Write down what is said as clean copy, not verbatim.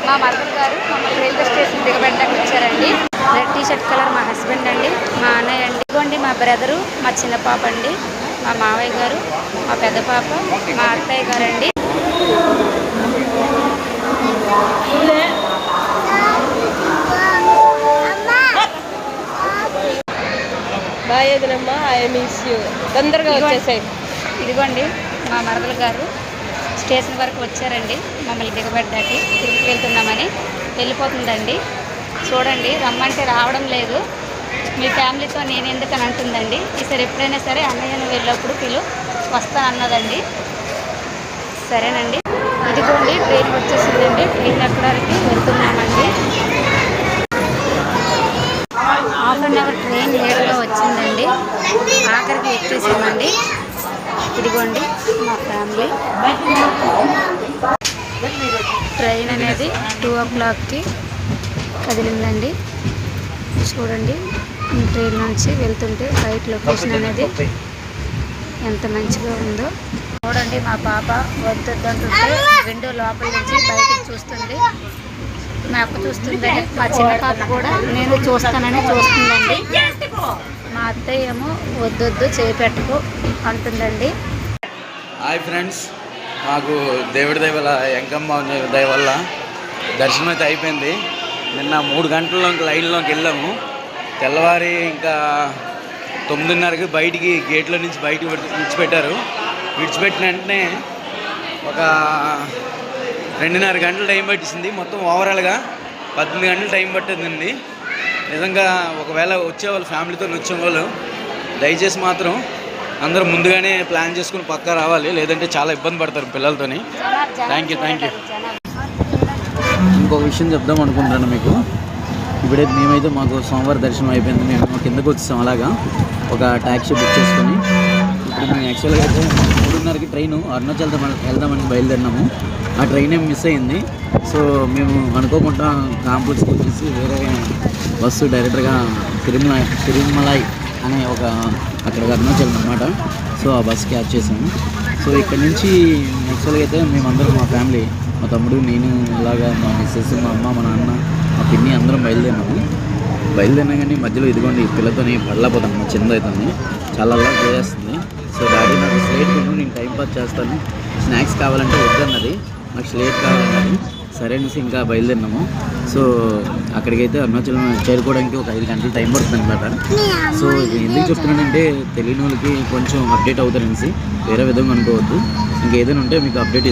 మా మదర్ గారు మమ్మల్ని రైల్వే స్టేషన్ దిగబెట్టడానికి వచ్చారండి. రెడ్ టీ-షర్ట్ కలర్ మా హస్బెండ్ అండి, మా అన్నయ్య అండి, ఇదిగోండి మా బ్రదరు, మా చిన్న పాప అండి, మా మావయ్య గారు, మా పెద్ద పాప, మా అత్తయ్య గారు అండి. బాయ్ వదినమ్మా, ఐ మిస్ యూ. తొందరగా వచ్చేసాయి. ఇదిగోండి మా మరదలు గారు స్టేషన్ వరకు వచ్చారండి మమ్మల్ని దిగబడ్డాకి. తిరుపతి వెళ్తున్నామని వెళ్ళిపోతుందండి. చూడండి, రమ్మంటే రావడం లేదు. మీ ఫ్యామిలీతో నేను ఎందుకని అంటుందండి. ఈసారి ఎప్పుడైనా సరే అన్నయ్యను వెళ్ళినప్పుడు వస్తానన్నదండి. సరేనండి. ఇదిగోండి ట్రైన్ వచ్చేసిందండి. ట్రైన్ ఎక్కడానికి వెళ్తున్నామండి. హాఫ్ అన్ అవర్ ట్రైన్ లేట్గా వచ్చిందండి. ఆఖరికి ఎక్కేసామండి. ఇదిగోండి మా ఫ్యామిలీ. ట్రైన్ అనేది 2 o'clockకి కదిలిందండి. చూడండి, ట్రైన్ నుంచి వెళ్తుంటే బయట లొకేషన్ అనేది ఎంత మంచిగా ఉందో చూడండి. మా పాప వద్దంటుంటే విండో లోపల నుంచి బయటకు చూస్తుంది. మా అక్క చూస్తుందండి, మా చిన్న పాప కూడా నేను చూస్తానని చూస్తుందండి. మా అత్తయ్య ఏమో వద్దొద్దు చేపెట్టుకో అంటుందండి. హాయ్ ఫ్రెండ్స్, మాకు దేవుడి దయ వల్ల, ఎంకమ్మ దయ వల్ల దర్శనం అయితే అయిపోయింది. నిన్న 3 గంటల్లోకి లైన్లోకి వెళ్ళాము. తెల్లవారి ఇంకా 9:30కి బయటికి గేట్లో నుంచి బయటకు విడిచిపెట్టారు. విడిచిపెట్టిన వెంటనే ఒక 2.5 గంటలు టైం పట్టింది. మొత్తం ఓవరాల్గా 18 గంటలు టైం పట్టిందండి. నిజంగా ఒకవేళ వచ్చేవాళ్ళు ఫ్యామిలీతో వచ్చేవాళ్ళు దయచేసి మాత్రం అందరూ ముందుగానే ప్లాన్ చేసుకుని పక్కా రావాలి, లేదంటే చాలా ఇబ్బంది పడతారు పిల్లలతోని. Thank you. ఇంకో విషయం చెప్దాం అనుకుంటున్నాను మీకు. ఇప్పుడైతే మేమైతే మాకు సోమవారం దర్శనం అయిపోయింది. మేము కిందకు వచ్చేసాం. అలాగా ఒక ట్యాక్సీ బుక్ చేసుకొని ఇప్పుడు మేము యాక్చువల్గా అయితే 3:30కి ట్రైన్ అరుణాచల్ వెళ్దామని బయలుదేరినాము. ఆ ట్రైన్ ఏం మిస్ అయింది. సో మేము అనుకోకుండా కాంప్లెక్స్కి వచ్చేసి వేరే బస్సు డైరెక్ట్గా తిరుమలై అనే ఒక అక్కడ అరుణాచల్ అనమాట. సో ఆ బస్ క్యాచ్ చేసాము. సో ఇక్కడ నుంచి యాక్చువల్గా అయితే మేమందరం మా ఫ్యామిలీ, మా తమ్ముడు, నేను, అలాగా మా మిస్సెస్, మా అమ్మ, మా నాన్న, మా పిన్ని అందరం బయలుదేరినా కానీ మధ్యలో ఇదిగోండి పిల్లతోని పడలేకపోతాను. మా చిన్న అవుతుంది, చాలా అలా చేస్తుంది. సో డాడీ నాకు స్లేట్ కొను, నేను టైం పాస్ చేస్తాను, స్నాక్స్ కావాలంటే వద్దన్నది, నాకు స్లేట్ కావాలన్నది. సరే అనేసి ఇంకా బయలుదేరినాము. సో అక్కడికైతే అరుణాచలం చేరుకోవడానికి ఒక 5 గంటలు టైం పడుతుంది అనమాట. సో ఎందుకు చెప్తున్నానంటే తెలియని వాళ్ళకి కొంచెం అప్డేట్ అవుతారనేసి, వేరే విధంగా అనుకోవద్దు. ఇంకేదైనా ఉంటే మీకు అప్డేట్